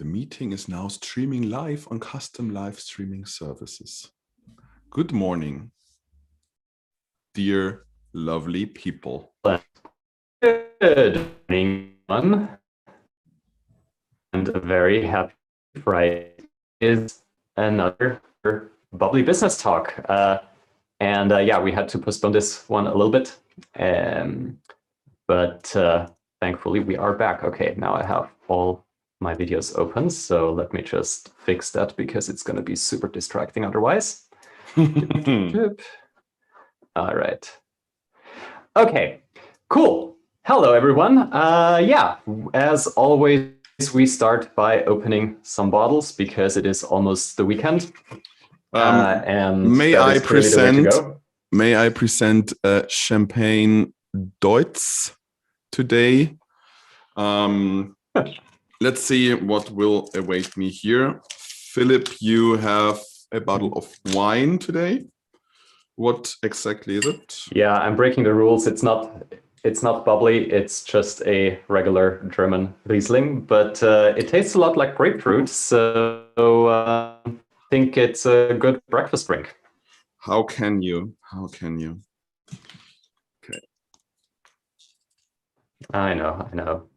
The meeting is now streaming live on custom live streaming services. Good morning, dear lovely people. Good morning, everyone, and a very happy Friday. Is another Bubbly business talk, yeah, we had to postpone this one a little bit, but thankfully we are back. Okay, now I have all my videos open, so let me just fix that because it's going to be super distracting otherwise. All right. Okay, cool. Hello, everyone. Yeah, as always, we start by opening some bottles because it is almost the weekend. And may I present Champagne Deutz today? Let's see what will await me here. Philip, you have a bottle of wine today. What exactly is it? Yeah, I'm breaking the rules. It's not bubbly. It's just a regular German Riesling, but it tastes a lot like grapefruit. So I think it's a good breakfast drink. How can you? How can you? Okay. I know.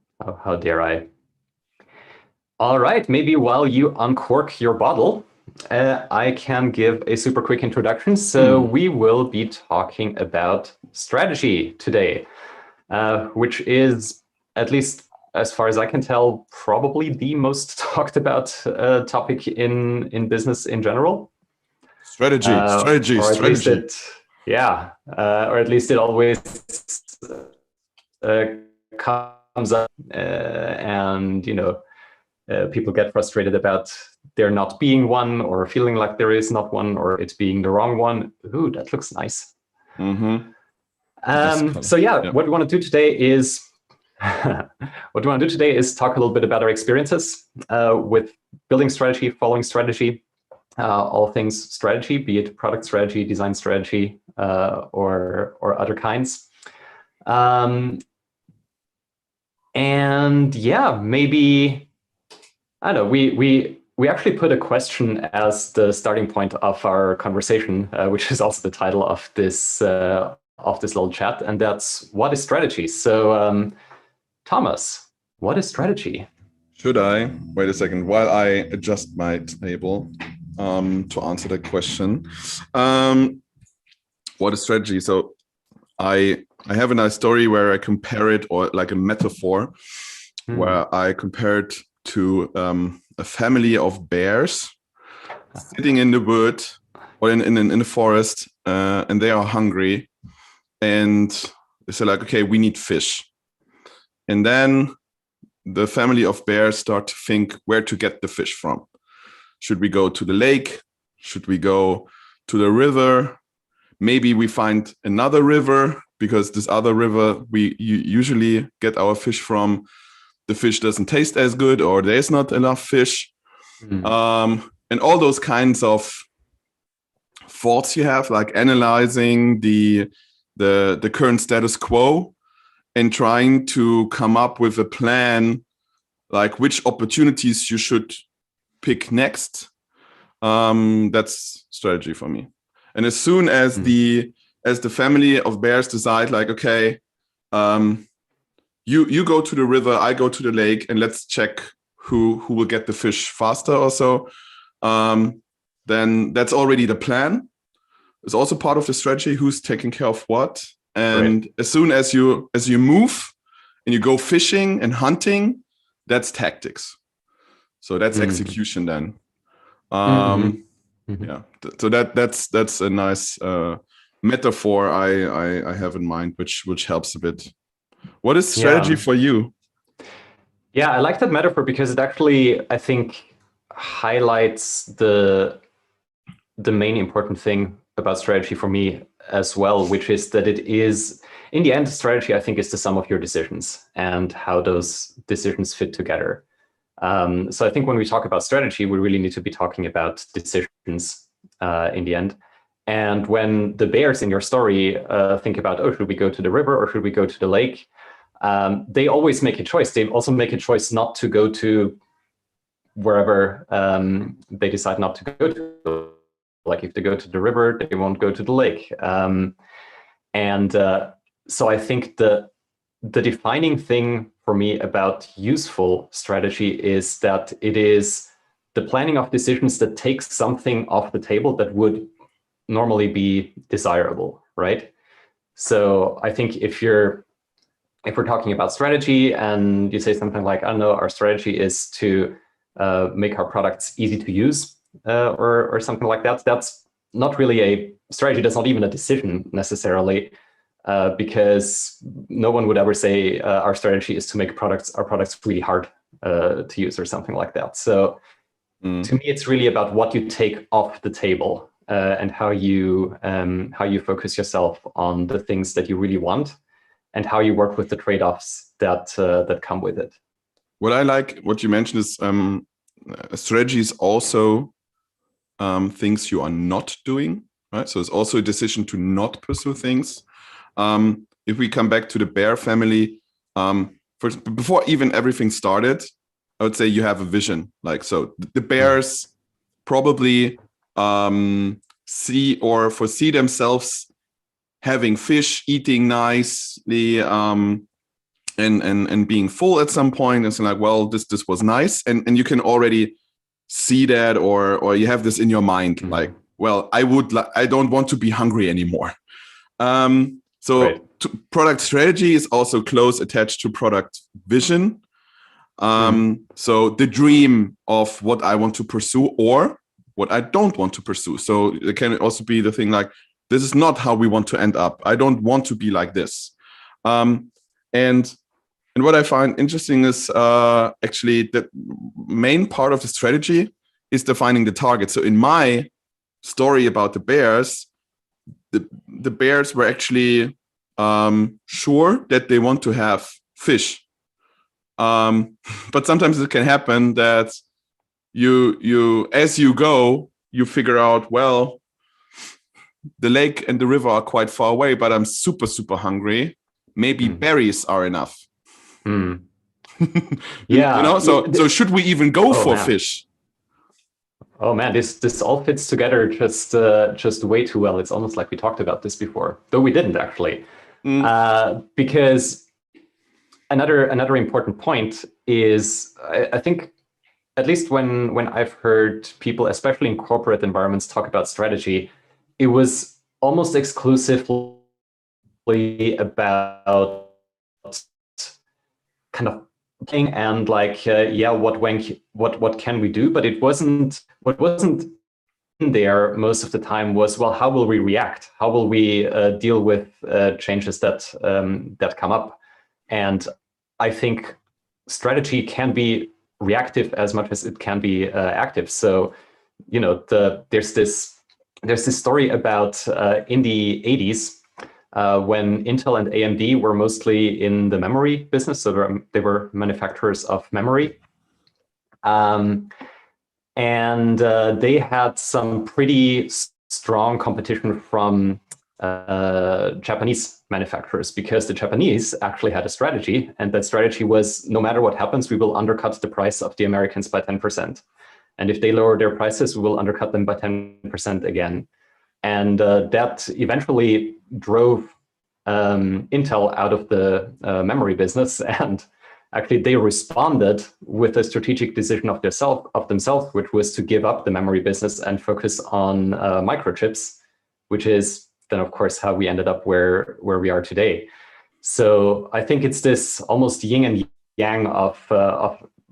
How dare I? All right, maybe while you uncork your bottle, I can give a super quick introduction. So we will be talking about strategy today, which is, at least as far as I can tell, probably the most talked about topic in business in general. Strategy. Or at least it always comes up, and people get frustrated about there not being one, or feeling like there is not one, or it being the wrong one. Ooh, that looks nice. Mm-hmm. So yeah, what we want to do today is talk a little bit about our experiences with building strategy, following strategy, all things strategy, be it product strategy, design strategy, or other kinds. And yeah, maybe, I don't know, we actually put a question as the starting point of our conversation, which is also the title of this little chat, and that's, what is strategy? So Thomas, what is strategy? Should I wait a second while I adjust my table to answer that question? What is strategy? So I have a nice story where I compare it, or like a metaphor, where I compare it to a family of bears sitting in the wood or in the forest, and they are hungry, and they say like, okay, we need fish. And then the family of bears start to think where to get the fish from. Should we go to the lake? Should we go to the river? Maybe we find another river, because this other river we usually get our fish from, the fish doesn't taste as good, or there's not enough fish. And all those kinds of thoughts you have, like analyzing the current status quo and trying to come up with a plan, like which opportunities you should pick next. That's strategy for me. And as soon as the family of bears decide, like, okay, you go to the river, I go to the lake, and let's check who will get the fish faster or so, then that's already the plan. It's also part of the strategy, who's taking care of what. And right. As soon as you move and you go fishing and hunting, that's tactics. So that's execution then. Yeah. So that's a nice metaphor I have in mind, which helps a bit. What is strategy for you? Yeah, I like that metaphor because it actually, I think, highlights the main important thing about strategy for me as well, which is that it is, in the end, strategy, I think, is the sum of your decisions and how those decisions fit together. So I think when we talk about strategy, we really need to be talking about decisions in the end. And when the bears in your story think about, oh, should we go to the river or should we go to the lake? They always make a choice. They also make a choice not to go to wherever they decide not to go to. Like if they go to the river, they won't go to the lake. So I think the defining thing for me about useful strategy is that it is the planning of decisions that takes something off the table that would normally be desirable, right? So I think if we're talking about strategy and you say something like, I don't know, our strategy is to make our products easy to use or something like that, that's not really a strategy. That's not even a decision necessarily, because no one would ever say our strategy is to make our products really hard to use or something like that. So to me, it's really about what you take off the table and how you focus yourself on the things that you really want and how you work with the trade-offs that come with it. What I like, what you mentioned is strategy is also things you are not doing, right? So it's also a decision to not pursue things. If we come back to the bear family, before even everything started, I would say you have a vision. Like, so the bears probably see or foresee themselves having fish, eating nicely, and being full at some point. It's like, well, this was nice, and you can already see that, or you have this in your mind, like, well, I don't want to be hungry anymore. Right. Product strategy is also close attached to product vision. So the dream of what I want to pursue or what I don't want to pursue. So it can also be the thing like, this is not how we want to end up. I don't want to be like this. And what I find interesting is actually the main part of the strategy is defining the target. So in my story about the bears, the bears were actually sure that they want to have fish. But sometimes it can happen that you as you go, you figure out, well, the lake and the river are quite far away, but I'm super, super hungry. Maybe berries are enough. Yeah. So should we even go for fish? Oh man, this all fits together just way too well. It's almost like we talked about this before, though we didn't actually. Because another important point is, I think, at least when I've heard people, especially in corporate environments, talk about strategy, it was almost exclusively about kind of playing and like, what can we do? But what wasn't in there most of the time was, well, how will we react? How will we deal with changes that come up? And I think strategy can be reactive as much as it can be active. So, there's this story about in the 80s when Intel and AMD were mostly in the memory business. So they were manufacturers of memory. And they had some pretty strong competition from Japanese manufacturers, because the Japanese actually had a strategy, and that strategy was, no matter what happens, we will undercut the price of the Americans by 10%. And if they lower their prices, we will undercut them by 10% again. And that eventually drove Intel out of the memory business. And actually, they responded with a strategic decision of themselves, which was to give up the memory business and focus on microchips, which is then, of course, how we ended up where we are today. So I think it's this almost yin and yang of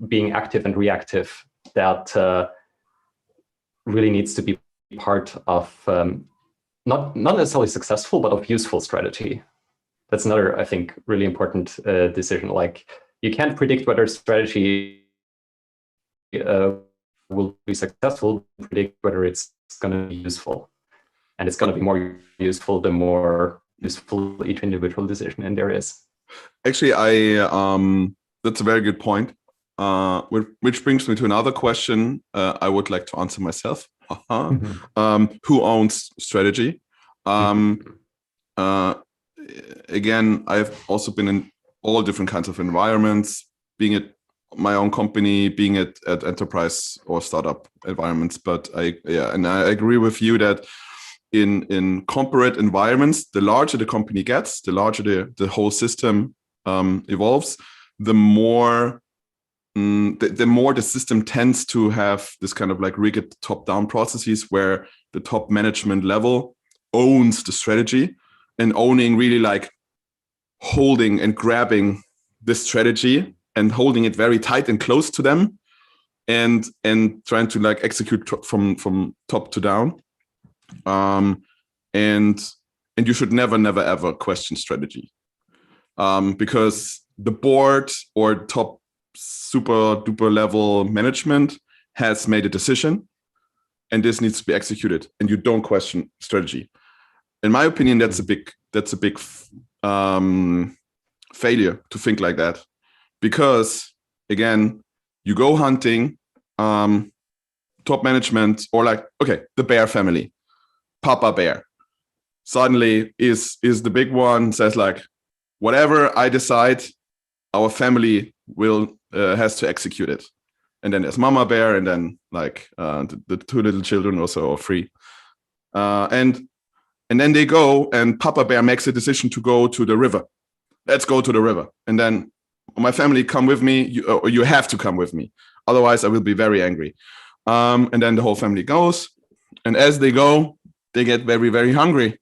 being active and reactive that really needs to be part of not necessarily successful, but of useful strategy. That's another, I think, really important decision. Like, you can't predict whether strategy will be successful, predict whether it's going to be useful. And it's going to be more useful the more useful each individual decision in there is. Actually, that's a very good point. Which brings me to another question I would like to answer myself. Who owns strategy? Again, I've also been in all different kinds of environments, being it my own company, being at enterprise or startup environments. But I agree with you that in corporate environments, the larger the company gets, the larger the whole system evolves, the more the system tends to have this kind of like rigid top-down processes where the top management level owns the strategy and owning really like holding and grabbing this strategy and holding it very tight and close to them and trying to like execute from top to down. And you should never ever question strategy, because the board or top super duper level management has made a decision and this needs to be executed, and you don't question strategy. In my opinion, that's a big failure to think like that, because again, you go hunting, top management, or like, okay, the bear family, Papa Bear suddenly is the big one, says like, whatever I decide, our family will has to execute it. And then there's Mama Bear, and then like the two little children also, or three. And then they go, and Papa Bear makes a decision to go to the river. Let's go to the river. And then my family, come with me. You have to come with me. Otherwise, I will be very angry. And then the whole family goes. And as they go, they get very, very hungry.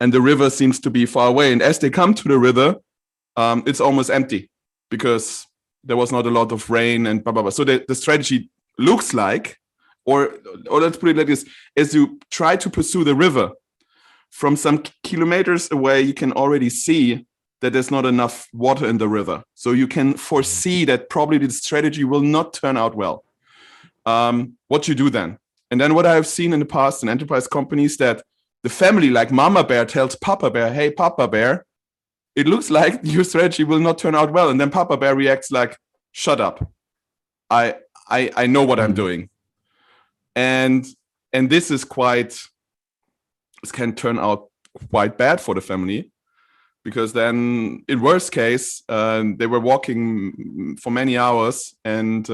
And the river seems to be far away. And as they come to the river, it's almost empty because there was not a lot of rain and blah, blah, blah. So the strategy looks like, or let's put it like this, as you try to pursue the river, from some kilometers away, you can already see that there's not enough water in the river. So you can foresee that probably the strategy will not turn out well. What you do then? And then what I have seen in the past in enterprise companies, that the family, like Mama Bear, tells Papa Bear, hey, Papa Bear, it looks like your strategy will not turn out well. And then Papa Bear reacts like, shut up. I know what I'm doing. And this is this can turn out quite bad for the family, because then in worst case, they were walking for many hours, and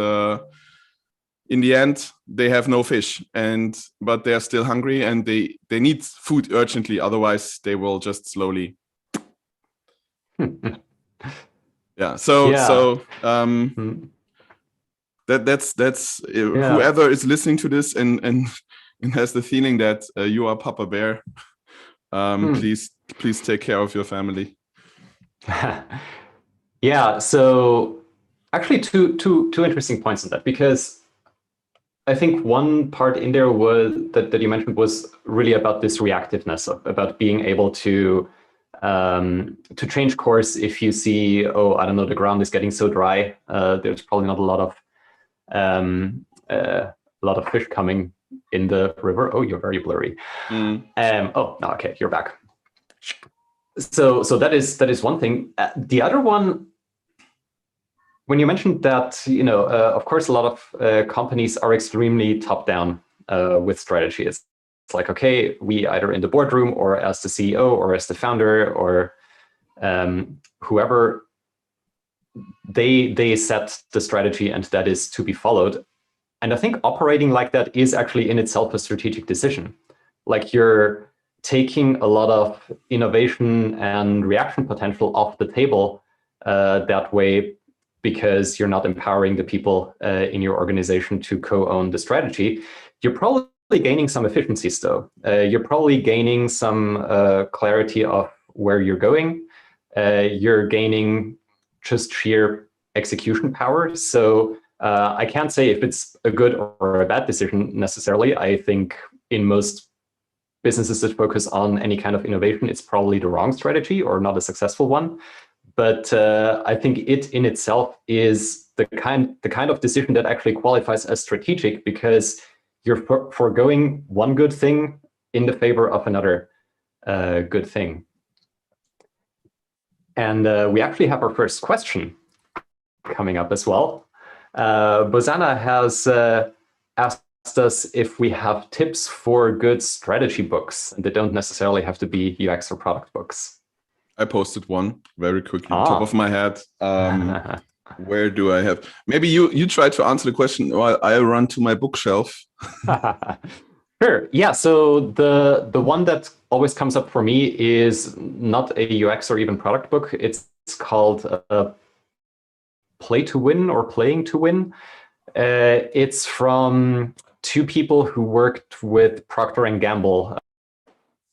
in the end, they have no fish, but they are still hungry, and they need food urgently. Otherwise, they will just slowly. Yeah. So that's whoever is listening to this and has the feeling that you are Papa Bear, please take care of your family. Yeah. So actually, two interesting points on that, because I think one part in there was that you mentioned was really about this reactiveness, about being able to change course if you see, I don't know, the ground is getting so dry. There's probably not a lot of fish coming in the river. Oh, you're very blurry. No, okay, you're back. So that is one thing. The other one, when you mentioned that, of course, a lot of companies are extremely top-down with strategy. It's like, okay, we either in the boardroom or as the CEO or as the founder or whoever, they set the strategy and that is to be followed. And I think operating like that is actually in itself a strategic decision. Like, you're taking a lot of innovation and reaction potential off the table that way, because you're not empowering the people in your organization to co-own the strategy. You're probably gaining some efficiencies, though. You're probably gaining some clarity of where you're going. You're gaining just sheer execution power. So I can't say if it's a good or a bad decision necessarily. I think in most businesses that focus on any kind of innovation, it's probably the wrong strategy or not a successful one. But I think it in itself is the kind of decision that actually qualifies as strategic, because you're foregoing one good thing in the favor of another good thing. And we actually have our first question coming up as well. Bozana has asked us if we have tips for good strategy books. They don't necessarily have to be UX or product books. I posted one very quickly, top of my head. Where do I have? Maybe you try to answer the question while I run to my bookshelf. Sure. Yeah. So the one that always comes up for me is not a UX or even product book. It's called Play to Win or Playing to Win. It's from two people who worked with Procter and Gamble.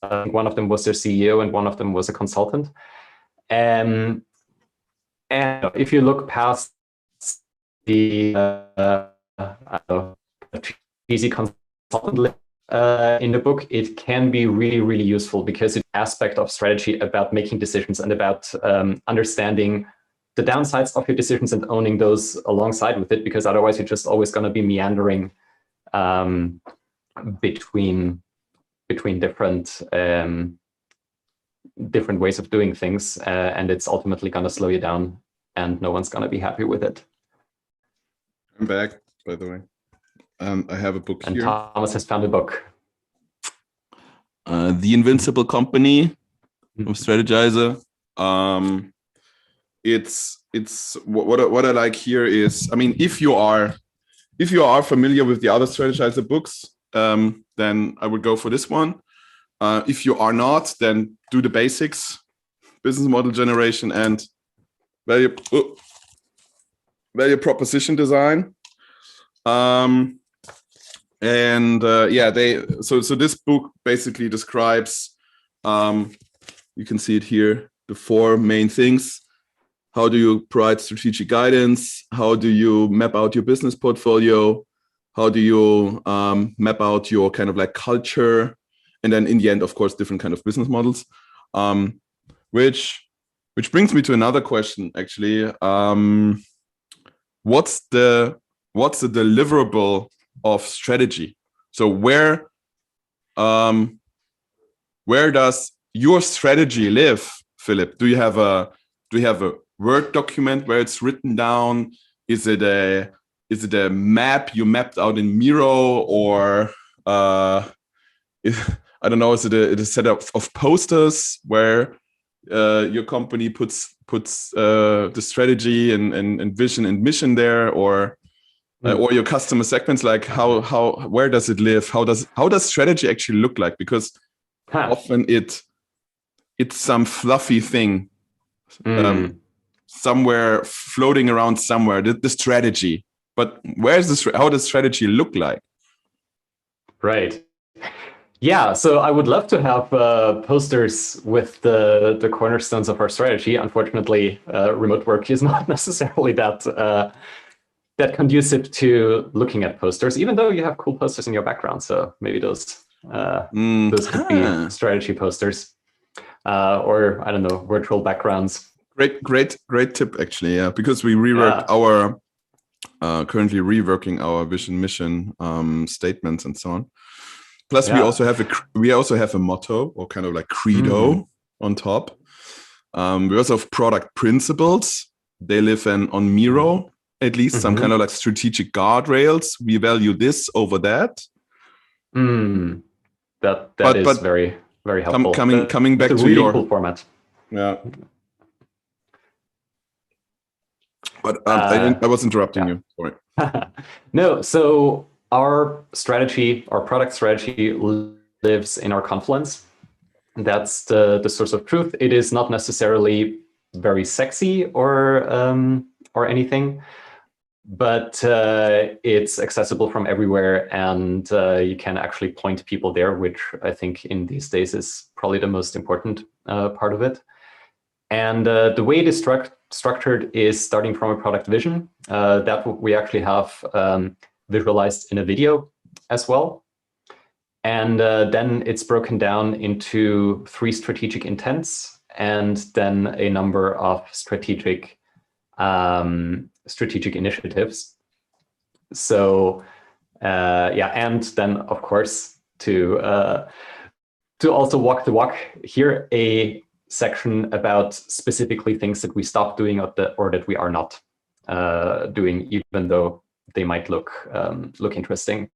One of them was their CEO and one of them was a consultant. And if you look past the easy consultant in the book, it can be really, really useful because it's an aspect of strategy about making decisions and about understanding the downsides of your decisions and owning those alongside with it, because otherwise you're just always going to be meandering between different different ways of doing things, and it's ultimately going to slow you down, and no one's going to be happy with it. I'm back, by the way. I have a book and here. Thomas has found a book. The Invincible Company of Strategizer. It's what I like here is, I mean, if you are familiar with the other Strategizer books, then I would go for this one. If you are not, then do the basics: business model generation and value proposition design. So this book basically describes, you can see it here, the four main things. How do you provide strategic guidance? How do you map out your business portfolio? How do you map out your kind of like culture? And then in the end, of course, different kind of business models, which brings me to another question, actually. What's the deliverable of strategy? So where does your strategy live, Philipp? Do you have a Word document where it's written down? Is it a map you mapped out in Miro, or I don't know, is it a set of posters where your company puts the strategy and vision and mission there, or your customer segments? Like where does it live? How does strategy actually look like? Because often it's some fluffy thing somewhere floating around somewhere, the strategy. But how does strategy look like? Right. Yeah, so I would love to have posters with the cornerstones of our strategy. Unfortunately, remote work is not necessarily that conducive to looking at posters, even though you have cool posters in your background. So maybe those could be strategy posters, or I don't know, virtual backgrounds. Great tip, actually. Yeah, because we currently reworking our vision, mission statements and so on. Plus, we also have a motto, or kind of like credo on top. We also have product principles. They live on Miro, at least some kind of like strategic guardrails. We value this over that. That is very, very helpful. Coming back to your cool format. Yeah. But I was interrupting you. Sorry. No, so our product strategy lives in our Confluence. That's the source of truth. It is not necessarily very sexy or anything, but it's accessible from everywhere, and you can actually point people there, which I think in these days is probably the most important part of it. And the way it is structured is starting from a product vision that we actually have visualized in a video as well. And then it's broken down into 3 strategic intents, and then a number of strategic initiatives. So and then of course to also walk the walk, here a section about specifically things that we stopped doing or that we are not doing, even though they might look interesting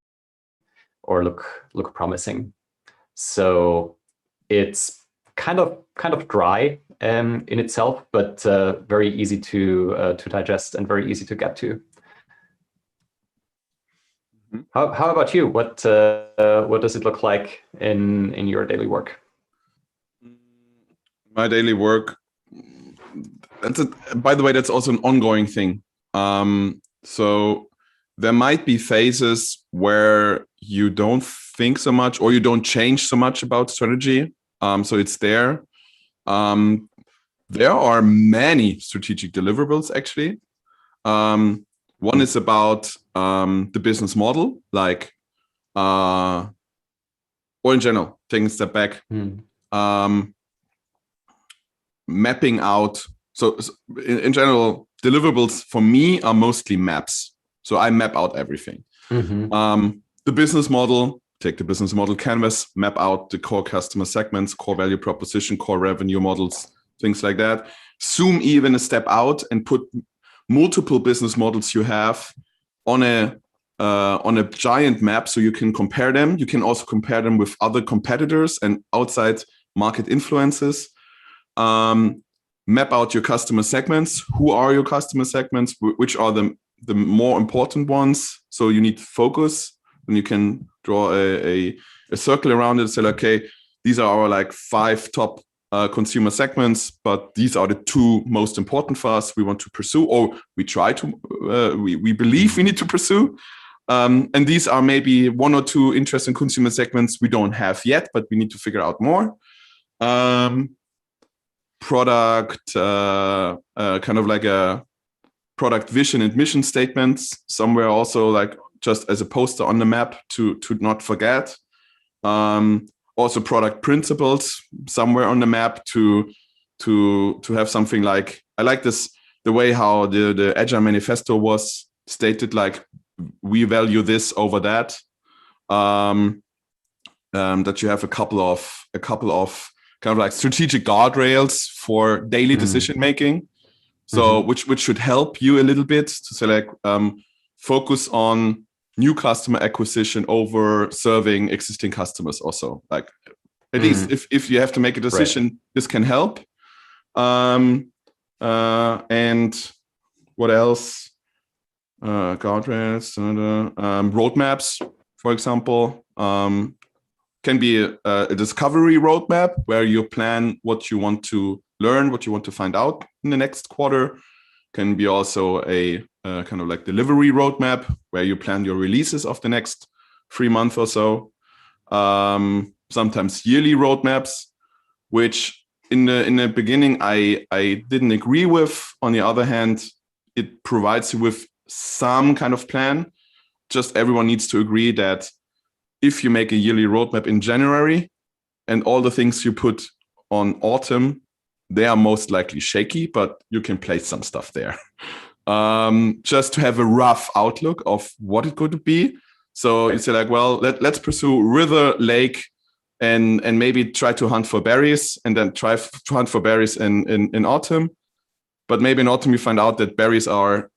or look promising. So it's kind of dry in itself, but very easy to digest and very easy to get to. How about you? What does it look like in your daily work? My daily work. By the way, that's also an ongoing thing. So there might be phases where you don't think so much or you don't change so much about strategy. So it's there. There are many strategic deliverables, actually. One is about the business model, like, or in general, taking a step back, mapping out. So in general, deliverables for me are mostly maps. So I map out everything. The business model, take the business model canvas, map out the core customer segments, core value proposition, core revenue models, things like that. Zoom even a step out and put multiple business models you have on a giant map, so you can compare them. You can also compare them with other competitors and outside market influences. Map out your customer segments. Who are your customer segments? Which are the more important ones? So you need focus, and you can draw a circle around it and say, okay, these are our like 5 top consumer segments, but these are the 2 most important for us. We want to pursue, or we try to, we believe we need to pursue. And these are maybe 1 or 2 interesting consumer segments we don't have yet, but we need to figure out more. Product, kind of like a product vision and mission statements somewhere also, like just as a poster on the map to not forget. Also product principles somewhere on the map to have something like, I like this, the way how the Agile Manifesto was stated, like we value this over that. That you have a couple of kind of like strategic guardrails for daily decision making. So which should help you a little bit to say like focus on new customer acquisition over serving existing customers also. Like at least if you have to make a decision, this can help. And what else? Guardrails, roadmaps, for example, can be a discovery roadmap where you plan what you want to learn, what you want to find out in the next quarter. Can be also a kind of like delivery roadmap where you plan your releases of the next 3 months or so. Sometimes yearly roadmaps, which in the beginning I didn't agree with. On the other hand, it provides you with some kind of plan. Just everyone needs to agree that if you make a yearly roadmap in January and all the things you put on autumn, they are most likely shaky, but you can place some stuff there. Just to have a rough outlook of what it could be. So you say like, well, let's pursue river, lake, and maybe try to hunt for berries, and then try to hunt for berries in autumn. But maybe in autumn you find out that berries are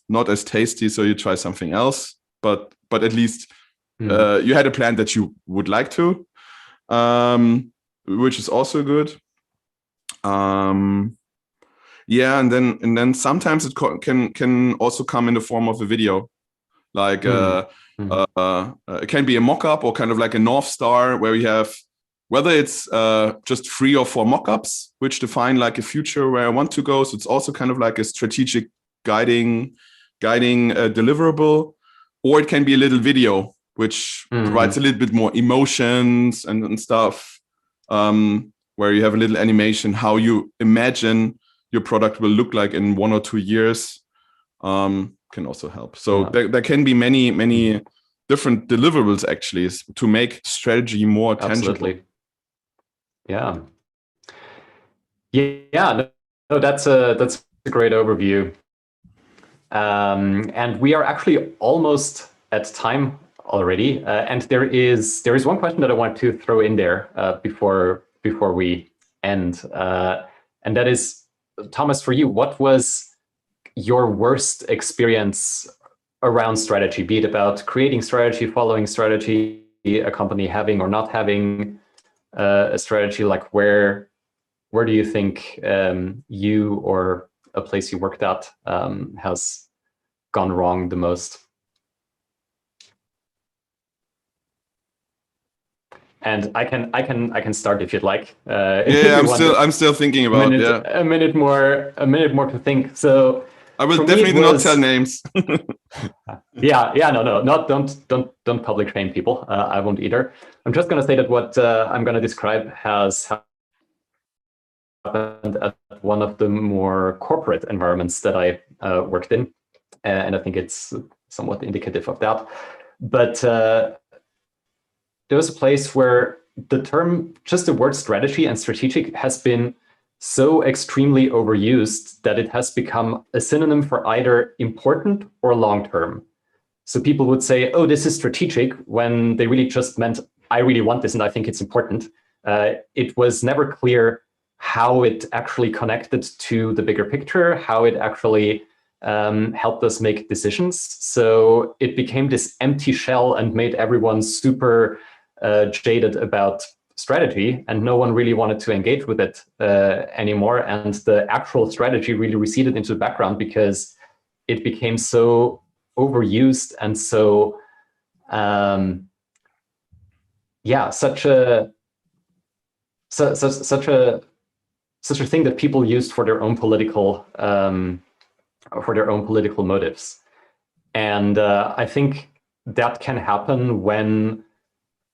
not as tasty, so you try something else. But at least you had a plan that you would like to, which is also good. Yeah, and then sometimes it can also come in the form of a video, like it can be a mock-up or kind of like a North Star where you have, whether it's just 3 or 4 mock-ups which define like a future where I want to go. So it's also kind of like a strategic guiding deliverable, or it can be a little video which provides a little bit more emotions and stuff, where you have a little animation how you imagine your product will look like in 1 or 2 years, can also help. So there can be many different deliverables actually to make strategy more tangible. Yeah. No, that's a great overview. And we are actually almost at time already. And there is one question that I want to throw in there before we end. And that is, Thomas, for you, what was your worst experience around strategy, be it about creating strategy, following strategy, a company having or not having a strategy, like where do you think you or a place you worked at has gone wrong the most? And I can start if you'd like. Yeah, I'm still thinking about a minute more to think. So I will definitely not tell names. Don't public shame people. I won't either. I'm just going to say that what I'm going to describe has happened at one of the more corporate environments that I worked in, and I think it's somewhat indicative of that. But there was a place where just the word strategy and strategic has been so extremely overused that it has become a synonym for either important or long-term. So people would say, oh, this is strategic, when they really just meant, I really want this and I think it's important. It was never clear how it actually connected to the bigger picture, how it actually helped us make decisions. So it became this empty shell and made everyone super jaded about strategy, and no one really wanted to engage with it anymore. And the actual strategy really receded into the background because it became so overused and so such a thing that people used for their own political motives. And I think that can happen when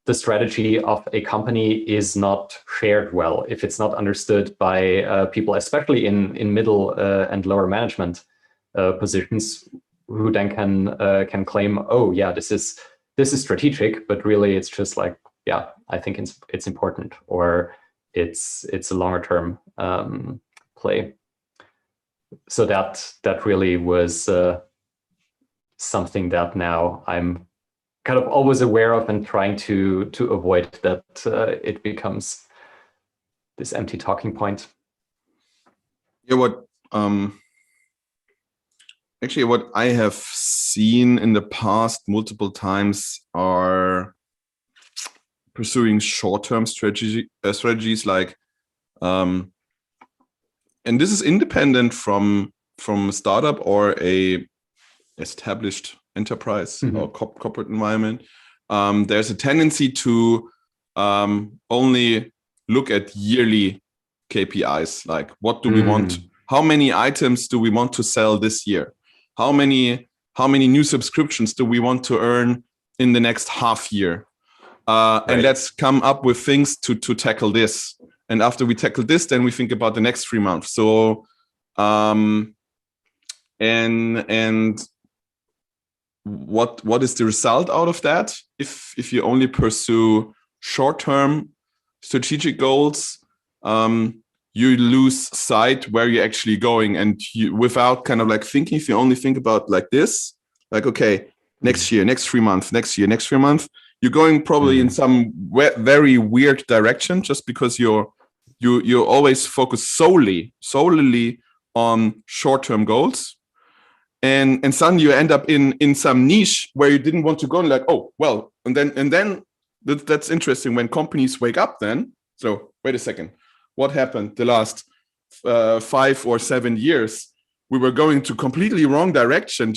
the strategy of a company is not shared well, if it's not understood by people, especially in middle and lower management positions, who then can claim, oh yeah, this is strategic, but really it's just like, yeah, I think it's important, or it's a longer term play. So that really was something that now I'm kind of always aware of and trying to avoid, that it becomes this empty talking point. Yeah, what I have seen in the past multiple times are pursuing short-term strategies, like, and this is independent from a startup or a established enterprise or corporate environment. There's a tendency to only look at yearly KPIs, like what do we want? How many items do we want to sell this year? How many new subscriptions do we want to earn in the next half year? Right. And let's come up with things to tackle this. And after we tackle this, then we think about the next 3 months. So, and what is the result out of that? If you only pursue short-term strategic goals, you lose sight where you're actually going, and you, without kind of like thinking, if you only think about like this, like, okay, next year, next 3 months, next year, next 3 months, you're going probably in some very weird direction, just because you always focus solely on short-term goals. And suddenly you end up in some niche where you didn't want to go, and like, oh, well, and then that's interesting when companies wake up then. So wait a second, what happened the last 5 or 7 years? We were going to completely wrong direction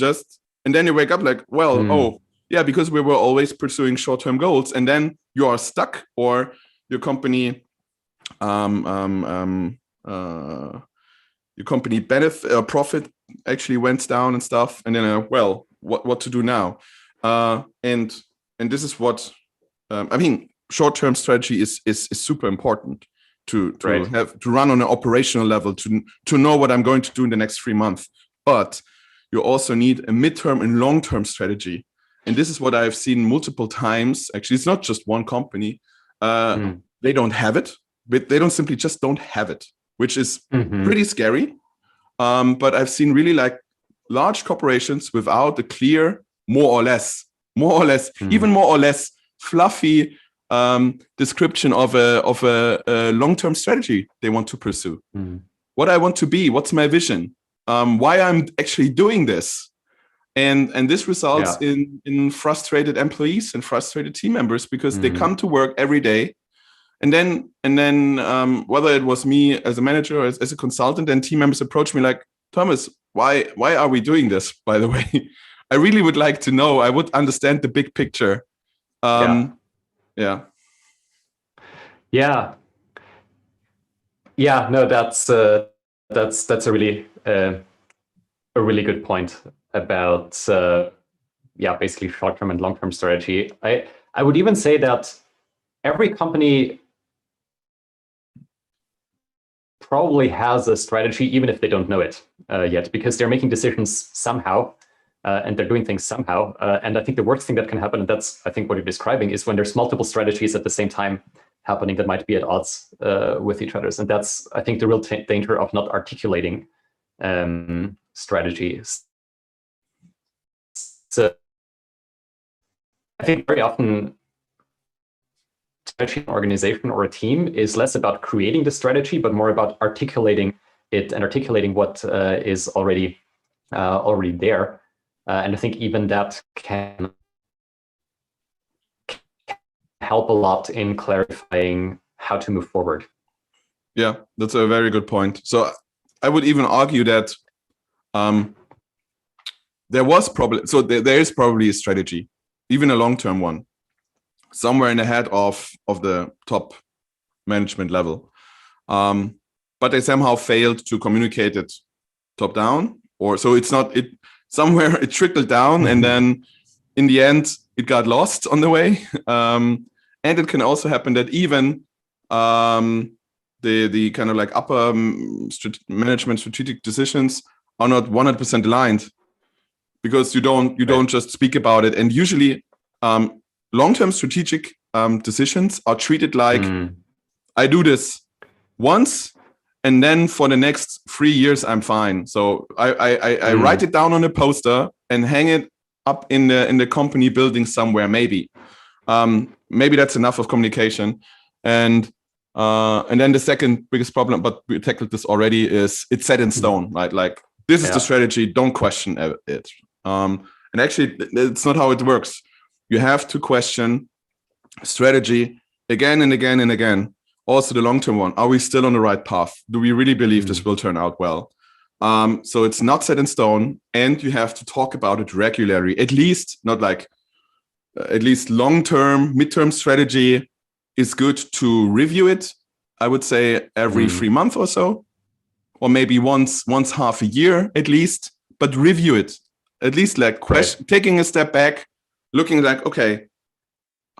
and then you wake up like, well, oh yeah, because we were always pursuing short-term goals, and then you are stuck, or your company profit actually went down and stuff, and then well, what to do now? And this is what I mean. Short-term strategy is super important to right. have to run on an operational level, to know what I'm going to do in the next 3 months. But you also need a midterm and long-term strategy, and this is what I've seen multiple times. Actually, it's not just one company. They don't have it, but they don't have it, which is pretty scary. But I've seen really like large corporations without a clear, more or less, even more or less fluffy description of a long-term strategy they want to pursue. What I want to be, what's my vision, why I'm actually doing this. And this results in frustrated employees and frustrated team members, because they come to work every day whether it was me as a manager or as a consultant, and team members approached me like, Thomas, why are we doing this, by the way? I really would like to know. I would understand the big picture. Yeah. No, that's a really good point about basically short-term and long-term strategy. I would even say that every company probably has a strategy, even if they don't know it yet, because they're making decisions somehow, and they're doing things somehow. And I think the worst thing that can happen, and that's, I think, what you're describing, is when there's multiple strategies at the same time happening that might be at odds with each other. And that's, I think, the real danger of not articulating strategies. So I think very often strategy, an organization or a team is less about creating the strategy, but more about articulating it and articulating what is already there. And I think even that can help a lot in clarifying how to move forward. Yeah, that's a very good point. So I would even argue that there is probably a strategy, even a long-term one, somewhere in the head of the top management level. But they somehow failed to communicate it top down, or so it's not it. Somewhere it trickled down, and then in the end it got lost on the way. And it can also happen that even the kind of like upper management strategic decisions are not 100% aligned, because you don't just speak about it. And usually long-term strategic decisions are treated like I do this once, and then for the next 3 years, I'm fine. So I write it down on a poster and hang it up in the company building somewhere. Maybe that's enough of communication. And then the second biggest problem, but we tackled this already, is it's set in stone, right? Like, this is the strategy. Don't question it. And actually, it's not how it works. You have to question strategy again and again and again. Also the long-term one, are we still on the right path? Do we really believe this will turn out well? So it's not set in stone, and you have to talk about it regularly. At least long-term, mid-term strategy is good to review it. I would say every 3 months or so, or maybe once half a year at least, but review it. At least like taking a step back, looking like, okay,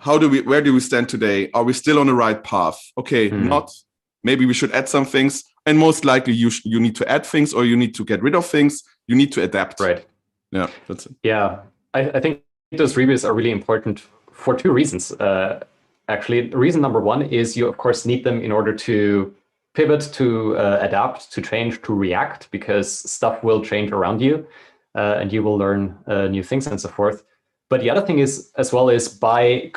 where do we stand today? Are we still on the right path? Okay, maybe we should add some things, and most likely you need to add things, or you need to get rid of things. You need to adapt. Right. Yeah, that's it. Yeah, I think those reviews are really important for 2 reasons. Actually, reason number 1 is you, of course, need them in order to pivot, to adapt, to change, to react, because stuff will change around you, and you will learn new things and so forth. But the other thing is, as well, is by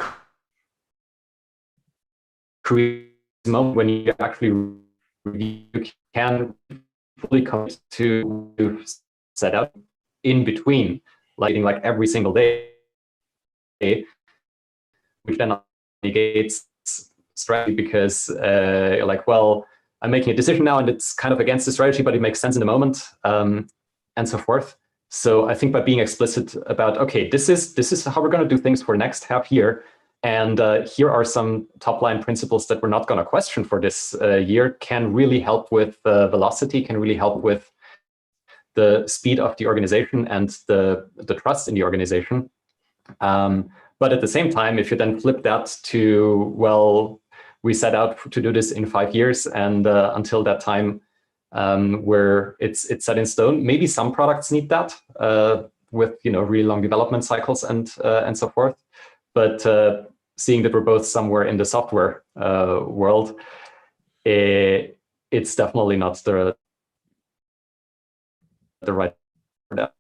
creating a moment when you actually you can fully commit to set out in between, like every single day, which then negates strategy, because you're like, well, I'm making a decision now, and it's kind of against the strategy, but it makes sense in the moment, and so forth. So I think by being explicit about, okay, this is how we're going to do things for the next half year, and here are some top-line principles that we're not going to question for this year, can really help with velocity, can really help with the speed of the organization and the trust in the organization. But at the same time, if you then flip that to, well, we set out to do this in 5 years, and until that time, where it's set in stone. Maybe some products need that with really long development cycles and so forth. But seeing that we're both somewhere in the software world, it's definitely not the right for that.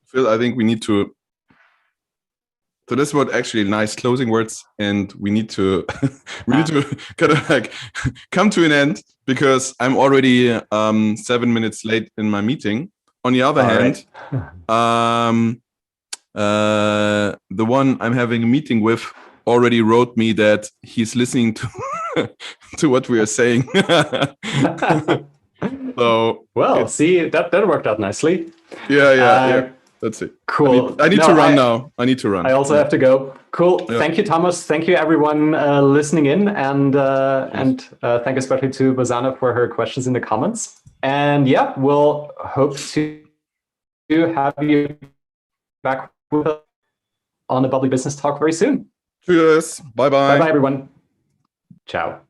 Phil, I think we need to. So this was actually nice closing words, and we need to kind of like come to an end, because I'm already 7 minutes late in my meeting. On the other hand, the one I'm having a meeting with already wrote me that he's listening to what we are saying. So well, see, that worked out nicely. Yeah. That's it. Cool. I need to run now. I need to run. I also have to go. Cool. Yeah. Thank you, Thomas. Thank you, everyone listening in, and thank especially to Bozana for her questions in the comments. And yeah, we'll hope to have you back with us on a Bubbly Business Talk very soon. Cheers. Bye-bye. Bye-bye, everyone. Ciao.